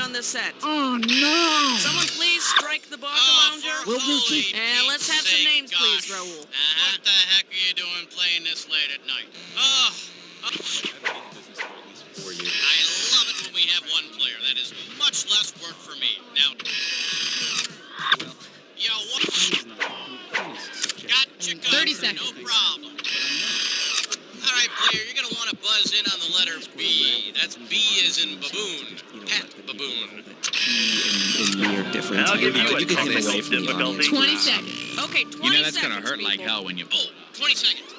on the set. Oh, no! Someone please strike the vodka lounger. Will do, Chief. And let's have some names, please, Raoul. What the heck are you doing playing this late at night? Oh. I love it when we have one player. That is much less work for me. Now, yo, what? Gotcha, 30 seconds. No problem. All right, player, you're going to want to buzz in on the letter B. That's B as in baboon. Pet baboon. I'll give you a technical difficulty. 20 seconds. Okay, 20 seconds. You know that's gonna hurt people. like hell when you. Oh, 20 seconds.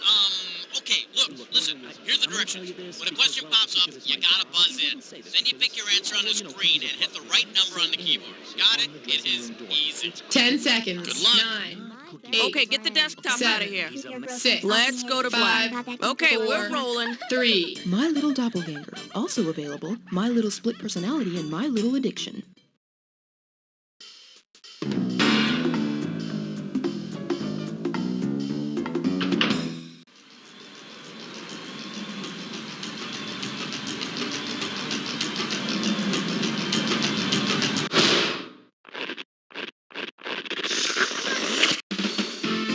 Okay, look, listen, here's the directions. When a question pops up, you gotta buzz in. Then you pick your answer on the screen and hit the right number on the keyboard. Got it? It is easy. 10 seconds. Good luck. 9, 8, Okay, get the desktop out of here. 6. Let's go to black. Okay, we're rolling. 3. My Little Doppelganger. Also available, My Little Split Personality and My Little Addiction.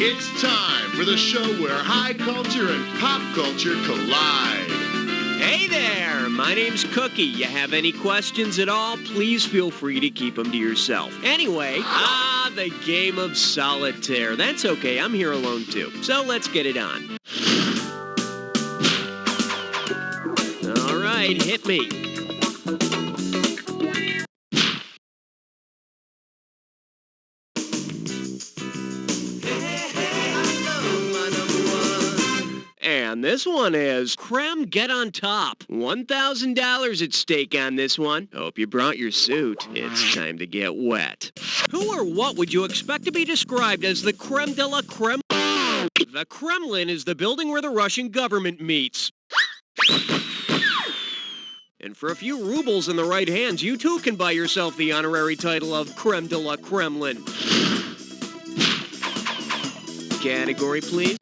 It's time for the show where high culture and pop culture collide. Hey there, my name's Cookie. You have any questions at all, please feel free to keep them to yourself. Anyway, the game of solitaire. That's okay, I'm here alone too. So let's get it on. All right, hit me. And this one is Creme Get on Top. $1,000 at stake on this one. Hope you brought your suit. It's time to get wet. Who or what would you expect to be described as the creme de la creme? The Kremlin is the building where the Russian government meets. And for a few rubles in the right hands, you too can buy yourself the honorary title of Creme de la Kremlin. Category, please.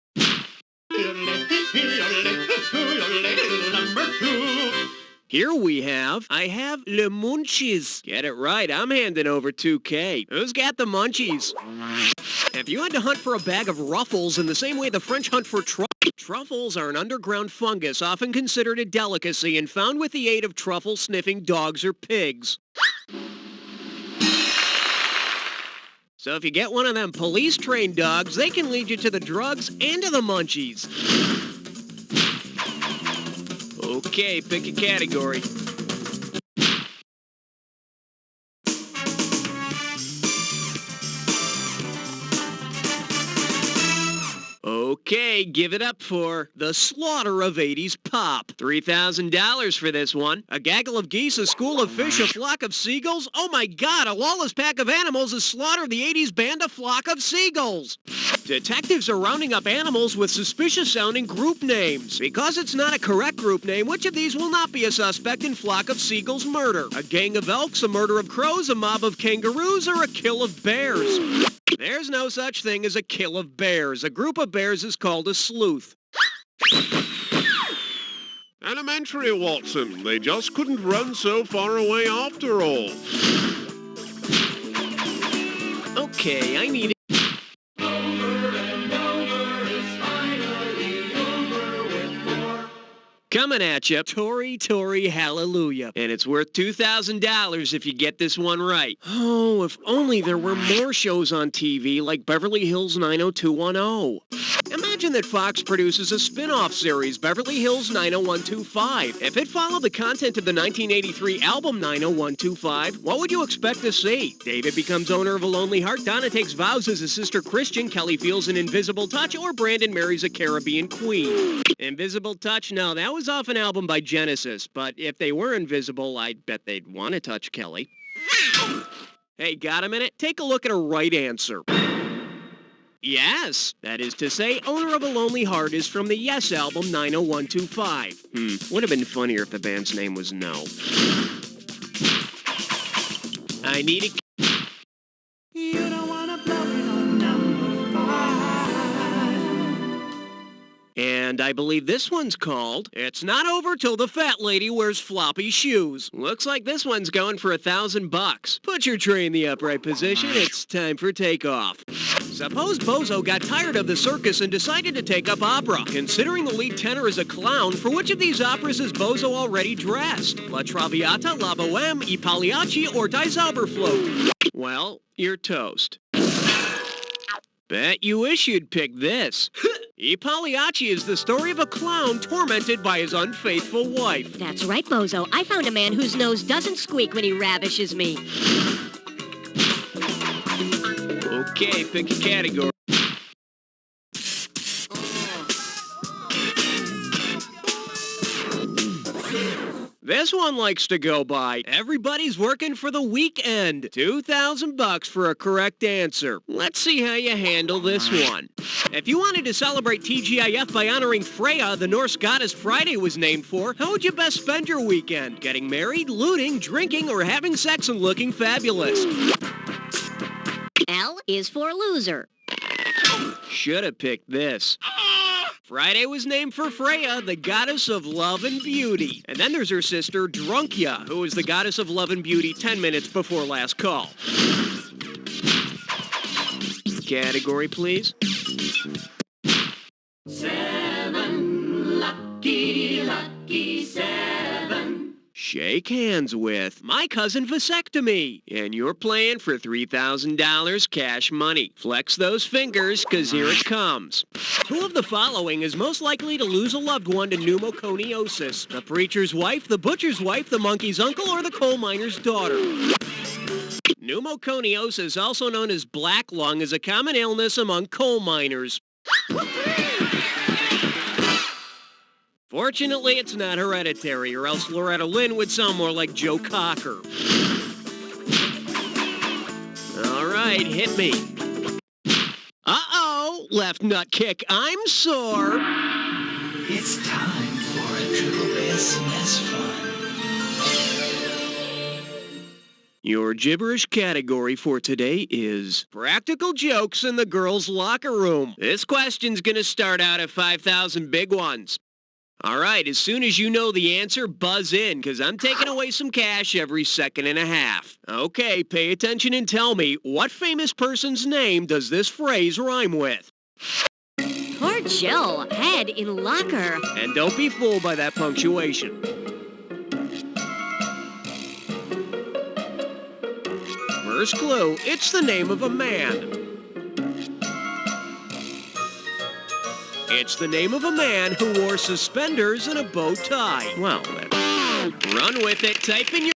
Here we have, I have le munchies. Get it right, I'm handing over 2K. Who's got the munchies? If you had to hunt for a bag of ruffles in the same way the French hunt for truffles are an underground fungus often considered a delicacy and found with the aid of truffle-sniffing dogs or pigs. So if you get one of them police-trained dogs, they can lead you to the drugs and to the munchies. Okay, pick a category. Okay, give it up for the slaughter of 80s pop. $3,000 for this one. A gaggle of geese, a school of fish, a flock of seagulls. Oh my God, a lawless pack of animals, a slaughter of the 80s band, a flock of seagulls. Detectives are rounding up animals with suspicious-sounding group names. Because it's not a correct group name, which of these will not be a suspect in Flock of Seagulls murder? A gang of elks, a murder of crows, a mob of kangaroos, or a kill of bears? There's no such thing as a kill of bears. A group of bears is called a sleuth. Elementary, Watson. They just couldn't run so far away after all. Okay, I need it. Coming at you, Tori, hallelujah. And it's worth $2,000 if you get this one right. Oh, if only there were more shows on TV like Beverly Hills 90210. Imagine that Fox produces a spin-off series, Beverly Hills 90125. If it followed the content of the 1983 album 90125, what would you expect to see? David becomes owner of a lonely heart, Donna takes vows as a sister Christian, Kelly feels an invisible touch, or Brandon marries a Caribbean queen. Invisible Touch? No, that was off an album by Genesis, but if they were invisible, I'd bet they'd want to touch Kelly. Hey, got a minute? Take a look at a right answer. Yes, that is to say, Owner of a Lonely Heart is from the Yes album 90125. Would have been funnier if the band's name was No. I need a... You don't wanna blow it on number 5. And And I believe this one's called It's Not Over Till the Fat Lady Wears Floppy Shoes. Looks like this one's going for $1,000. Put your tray in the upright position. It's time for takeoff. Suppose Bozo got tired of the circus and decided to take up opera. Considering the lead tenor is a clown, for which of these operas is Bozo already dressed? La Traviata, La Boheme, I Pagliacci, or Die Zauberflöte? Well, you're toast. Bet you wish you'd pick this. I Pagliacci is the story of a clown tormented by his unfaithful wife. That's right, Bozo. I found a man whose nose doesn't squeak when he ravishes me. Okay, pick a category. This one likes to go by Everybody's Working for the Weekend. $2,000 for a correct answer. Let's see how you handle this one. If you wanted to celebrate TGIF by honoring Freya, the Norse goddess Friday was named for, how would you best spend your weekend? Getting married, looting, drinking, or having sex and looking fabulous? L is for loser. Should have picked this. Friday was named for Freya, the goddess of love and beauty. And then there's her sister, Drunkya, who is the goddess of love and beauty 10 minutes before last call. Category, please. 7, lucky 7. Shake hands with my Cousin Vasectomy. And you're playing for $3,000 cash money. Flex those fingers, because here it comes. Who of the following is most likely to lose a loved one to pneumoconiosis? The preacher's wife, the butcher's wife, the monkey's uncle, or the coal miner's daughter? Pneumoconiosis, also known as black lung, is a common illness among coal miners. Fortunately, it's not hereditary, or else Loretta Lynn would sound more like Joe Cocker. All right, hit me. Uh-oh, left nut kick, I'm sore. It's time for a Dribble SMS fun. Your gibberish category for today is practical jokes in the girls' locker room. This question's gonna start out at 5,000 big ones. All right, as soon as you know the answer, buzz in, because I'm taking away some cash every second and a half. Okay, pay attention and tell me, what famous person's name does this phrase rhyme with? Poor Jill, head in locker. And don't be fooled by that punctuation. First clue, it's the name of a man. It's the name of a man who wore suspenders and a bow tie. Well, then, run with it. Type in your...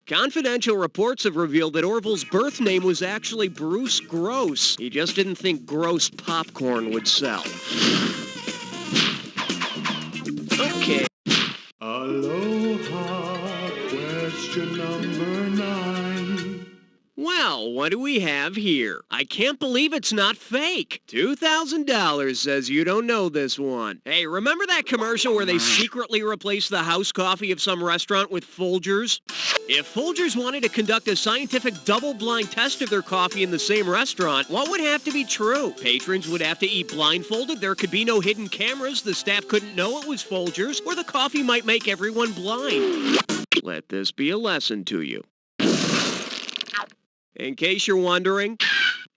Confidential reports have revealed that Orville's birth name was actually Bruce Gross. He just didn't think gross popcorn would sell. Okay. Aloha, question number 9. Well, what do we have here? I can't believe it's not fake. $2,000 says you don't know this one. Hey, remember that commercial where they secretly replaced the house coffee of some restaurant with Folgers? If Folgers wanted to conduct a scientific double-blind test of their coffee in the same restaurant, what would have to be true? Patrons would have to eat blindfolded, there could be no hidden cameras, the staff couldn't know it was Folgers, or the coffee might make everyone blind. Let this be a lesson to you. In case you're wondering,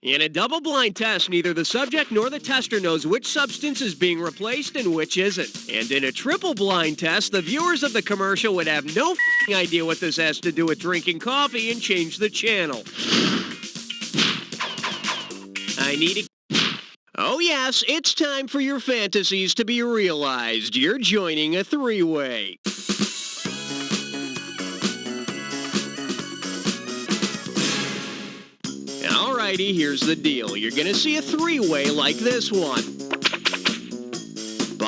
in a double-blind test, neither the subject nor the tester knows which substance is being replaced and which isn't. And in a triple-blind test, the viewers of the commercial would have no idea what this has to do with drinking coffee and change the channel. I need a... Oh yes, it's time for your fantasies to be realized. You're joining a three-way. Alrighty, here's the deal. You're gonna see a three-way like this one.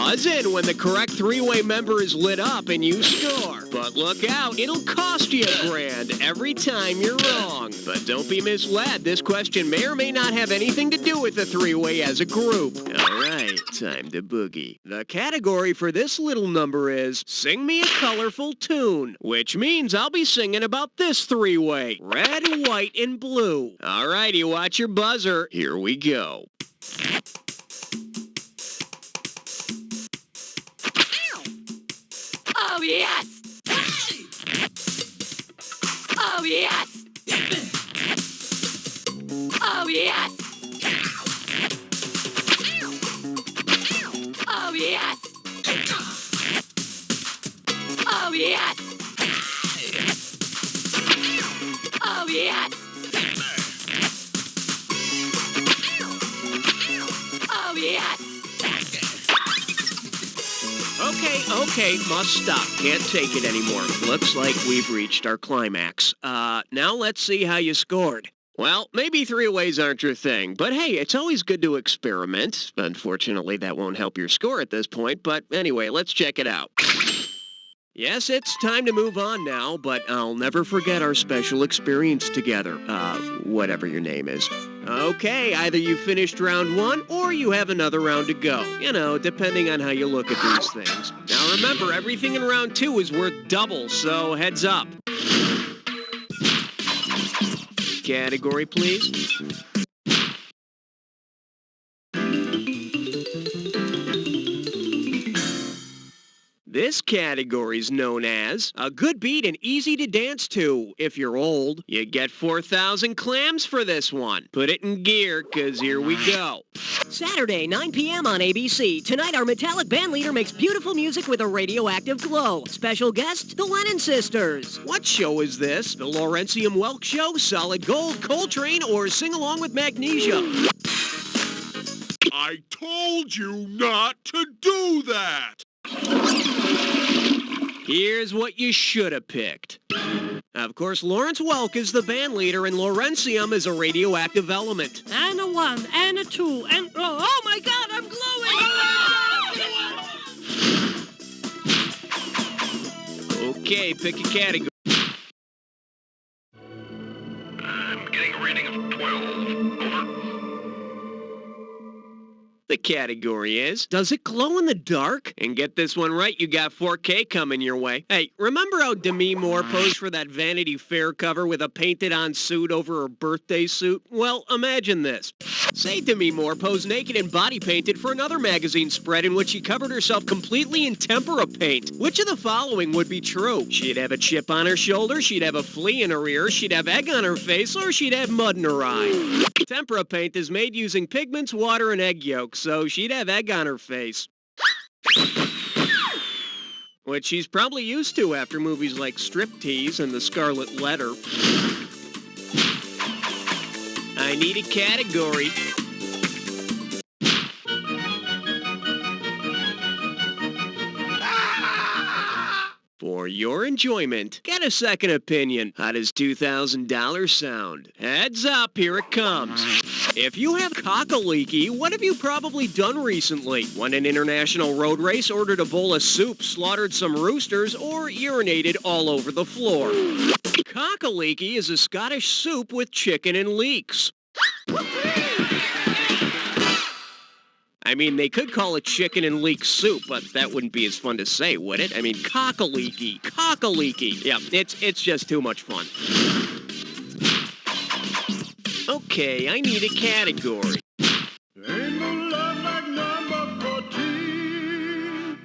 Buzz in when the correct three-way member is lit up and you score. But look out, it'll cost you $1,000 every time you're wrong. But don't be misled, this question may or may not have anything to do with the three-way as a group. All right, time to boogie. The category for this little number is Sing Me a Colorful Tune, which means I'll be singing about this three-way, red, white, and blue. All righty, watch your buzzer. Here we go. Oh, yes! Oh, yes! Oh, yes! Oh, yes! Oh, yes! Oh, yes! Oh, yes! Okay, must stop. Can't take it anymore. Looks like we've reached our climax. Now let's see how you scored. Well, maybe three-ways aren't your thing, but hey, it's always good to experiment. Unfortunately, that won't help your score at this point, but anyway, let's check it out. Yes, it's time to move on now, but I'll never forget our special experience together. Whatever your name is. Okay, either you finished round 1 or you have another round to go. You know, depending on how you look at these things. Now remember, everything in round 2 is worth double, so heads up. Category, please. This category is known as a good beat and easy to dance to. If you're old, you get 4,000 clams for this one. Put it in gear, 'cause here we go. Saturday, 9 p.m. on ABC. Tonight, our metallic band leader makes beautiful music with a radioactive glow. Special guests, the Lennon Sisters. What show is this? The Laurentium Welk Show, Solid Gold, Coltrane, or Sing Along with Magnesia? I told you not to do that! Here's what you should have picked. Of course, Lawrence Welk is the band leader and Laurentium is a radioactive element. And a 1, and a 2, and... Oh my God, I'm glowing! Okay, pick a category. I'm getting a reading of 12. Over. The category is, does it glow in the dark? And get this one right, you got 4K coming your way. Hey, remember how Demi Moore posed for that Vanity Fair cover with a painted-on suit over her birthday suit? Well, imagine this. Say Demi Moore posed naked and body-painted for another magazine spread in which she covered herself completely in tempera paint. Which of the following would be true? She'd have a chip on her shoulder, she'd have a flea in her ear, she'd have egg on her face, or she'd have mud in her eye. Tempera paint is made using pigments, water, and egg yolks, so she'd have egg on her face. Which she's probably used to after movies like Striptease and The Scarlet Letter. I need a category. For your enjoyment, get a second opinion. How does $2,000 sound? Heads up, here it comes. If you have cock-a-leaky, what have you probably done recently? Won an international road race, ordered a bowl of soup, slaughtered some roosters, or urinated all over the floor? Cock-a-leaky is a Scottish soup with chicken and leeks. I mean, they could call it chicken and leek soup, but that wouldn't be as fun to say, would it? I mean, cock-a-leaky, cock-a-leaky. Yeah, it's just too much fun. Okay, I need a category. Ain't no love like number 14.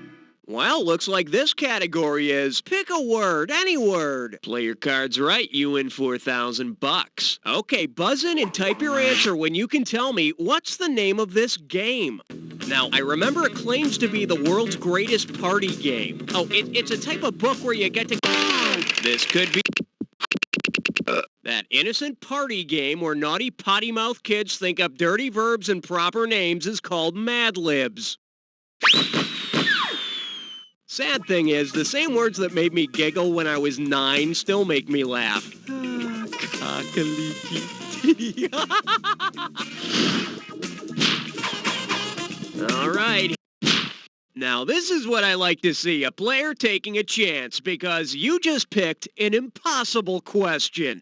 Well, looks like this category is pick a word, any word. Play your cards right, you win $4,000. Okay, buzz in and type your answer when you can tell me what's the name of this game. Now, I remember it claims to be the world's greatest party game. Oh, it's a type of book where you get to... This could be... That innocent party game where naughty potty-mouthed kids think up dirty verbs and proper names is called Mad Libs. Sad thing is, the same words that made me giggle when I was 9 still make me laugh. Cock-a-leaky. All right. Now, this is what I like to see, a player taking a chance, because you just picked an impossible question.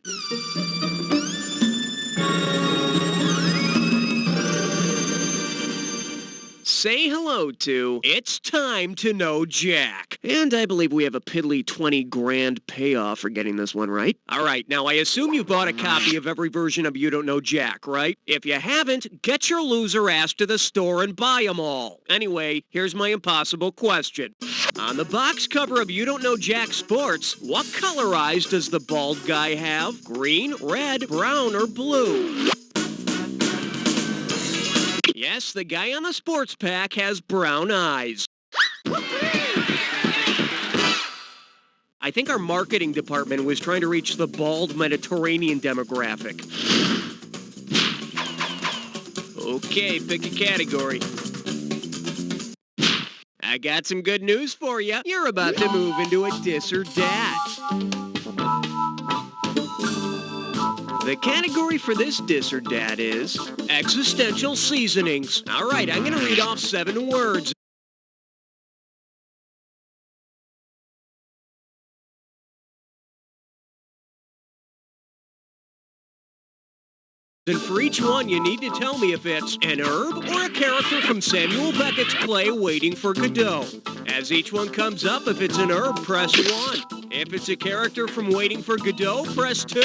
Say hello to It's Time to Know Jack. And I believe we have a piddly 20 grand payoff for getting this one right. All right, now I assume you bought a copy of every version of You Don't Know Jack, right? If you haven't, get your loser ass to the store and buy them all. Anyway, here's my impossible question. On the box cover of You Don't Know Jack Sports, what color eyes does the bald guy have? Green, red, brown, or blue? Yes, the guy on the sports pack has brown eyes. I think our marketing department was trying to reach the bald Mediterranean demographic. Okay, pick a category. I got some good news for you. You're about to move into a dis or dat. The category for this dis or dat is existential seasonings. All right, I'm going to read off 7 words. And for each one, you need to tell me if it's an herb or a character from Samuel Beckett's play Waiting for Godot. As each one comes up, if it's an herb, press 1. If it's a character from Waiting for Godot, press 2.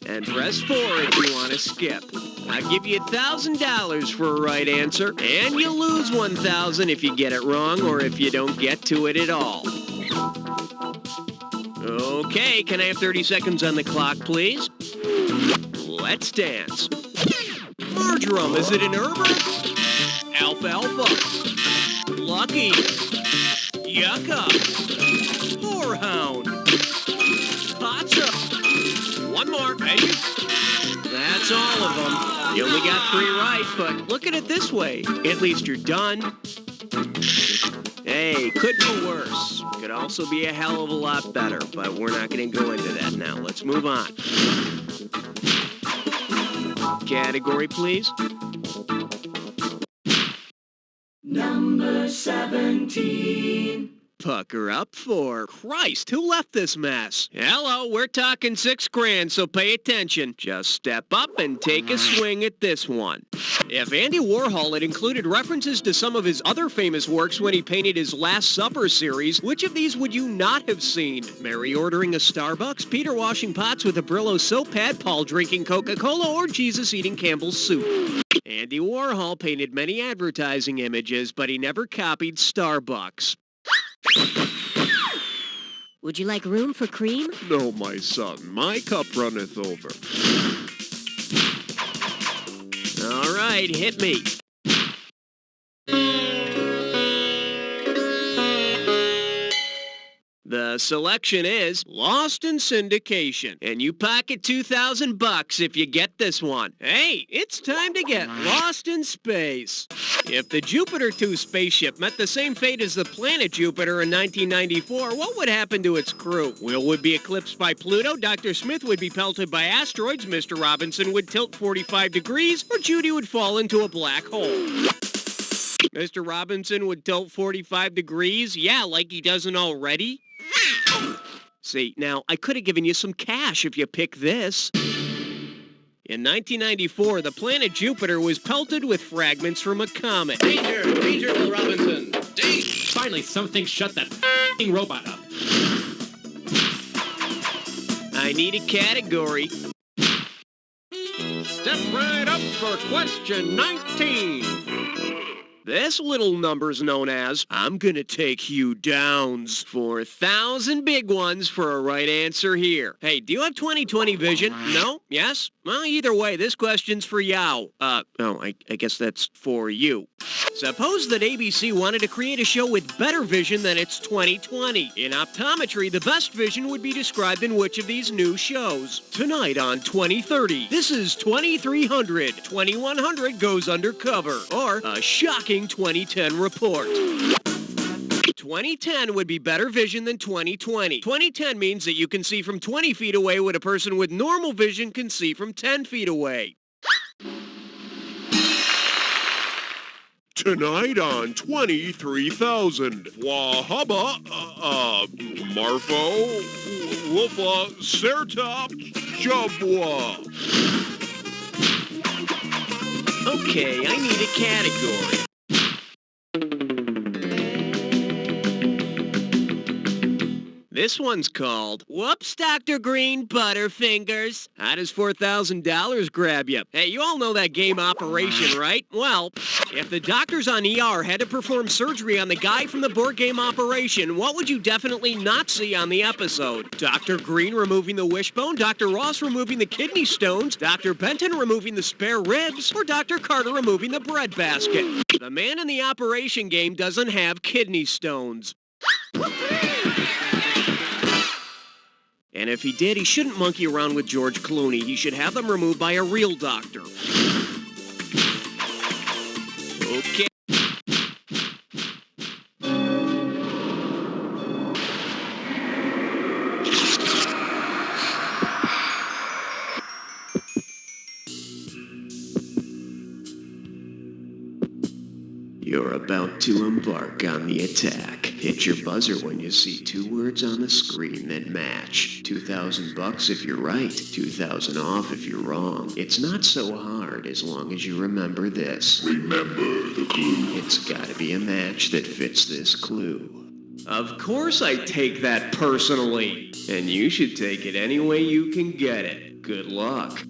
And press 4 if you want to skip. I'll give you $1,000 for a right answer, and you lose $1,000 if you get it wrong or if you don't get to it at all. Okay, can I have 30 seconds on the clock, please? Let's dance. Marjoram, is it an herb? Alfalfa. Lucky. Yucca. Whorehound. Patsa. One more, baby. That's all of them. You only got 3 right, but look at it this way. At least you're done. Hey, could be worse. Could also be a hell of a lot better, but we're not going to go into that now. Let's move on. Category, please. Number 17. Pucker up for Christ, who left this mess? Hello, we're talking 6 grand, so pay attention. Just step up and take a swing at this one. If Andy Warhol had included references to some of his other famous works when he painted his Last Supper series, which of these would you not have seen? Mary ordering a Starbucks, Peter washing pots with a Brillo soap pad, Paul drinking Coca-Cola, or Jesus eating Campbell's soup? Andy Warhol painted many advertising images, but he never copied Starbucks. Would you like room for cream? No, my son, my cup runneth over. All right, hit me. The selection is Lost in Syndication, and you pocket $2,000 if you get this one. Hey, it's time to get lost in space. If the Jupiter 2 spaceship met the same fate as the planet Jupiter in 1994, what would happen to its crew? Will would be eclipsed by Pluto, Dr. Smith would be pelted by asteroids, Mr. Robinson would tilt 45 degrees, or Judy would fall into a black hole. Mr. Robinson would tilt 45 degrees? Yeah, like he doesn't already? See, now, I could have given you some cash if you pick this. In 1994, the planet Jupiter was pelted with fragments from a comet. Danger! Danger, Will Robinson! Finally, something shut that f***ing robot up. I need a category. Step right up for question 19. This little number's known as I'm Gonna Take You Downs for 1,000 big ones for a right answer here. Hey, do you have 20/20 vision? No? Yes? Well, either way, this question's for Yao. I guess that's for you. Suppose that ABC wanted to create a show with better vision than its 20/20. In optometry, the best vision would be described in which of these new shows? Tonight on 2030, this is 2300. 2100 goes undercover. Or a shocking 2010 report. 2010 would be better vision than 2020. 2010 means that you can see from 20 feet away what a person with normal vision can see from 10 feet away. Tonight on 23,000. Wahaba, Marfo, Woofa, Sertop, Jabwa. Okay, I need a category. This one's called, Whoops, Dr. Green Butterfingers. How does $4,000 grab you? Hey, you all know that game Operation, right? Well, if the doctors on ER had to perform surgery on the guy from the board game Operation, what would you definitely not see on the episode? Dr. Green removing the wishbone, Dr. Ross removing the kidney stones, Dr. Benton removing the spare ribs, or Dr. Carter removing the breadbasket? The man in the Operation game doesn't have kidney stones. And if he did, he shouldn't monkey around with George Clooney. He should have them removed by a real doctor. Okay. You're about to embark on the attack. Hit your buzzer when you see two words on the screen that match. $2,000 if you're right, 2,000 off if you're wrong. It's not so hard as long as you remember this. Remember the clue. It's gotta be a match that fits this clue. Of course I take that personally. And you should take it any way you can get it. Good luck.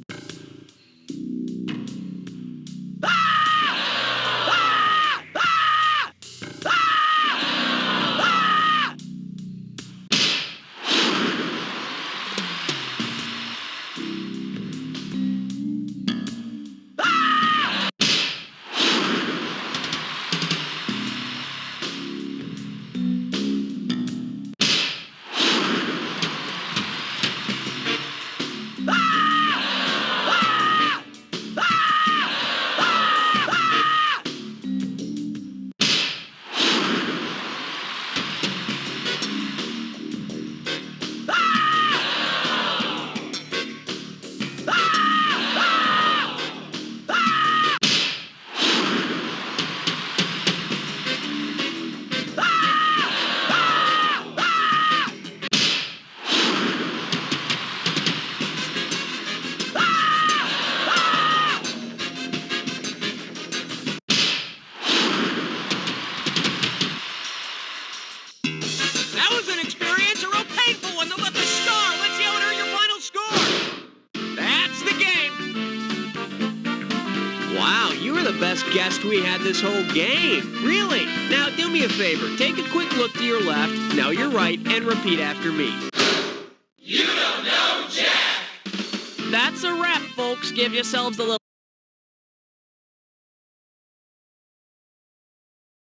Best guest we had this whole game. Really? Now do me a favor. Take a quick look to your left, now your right, and repeat after me. You don't know Jack! That's a wrap, folks. Give yourselves a little...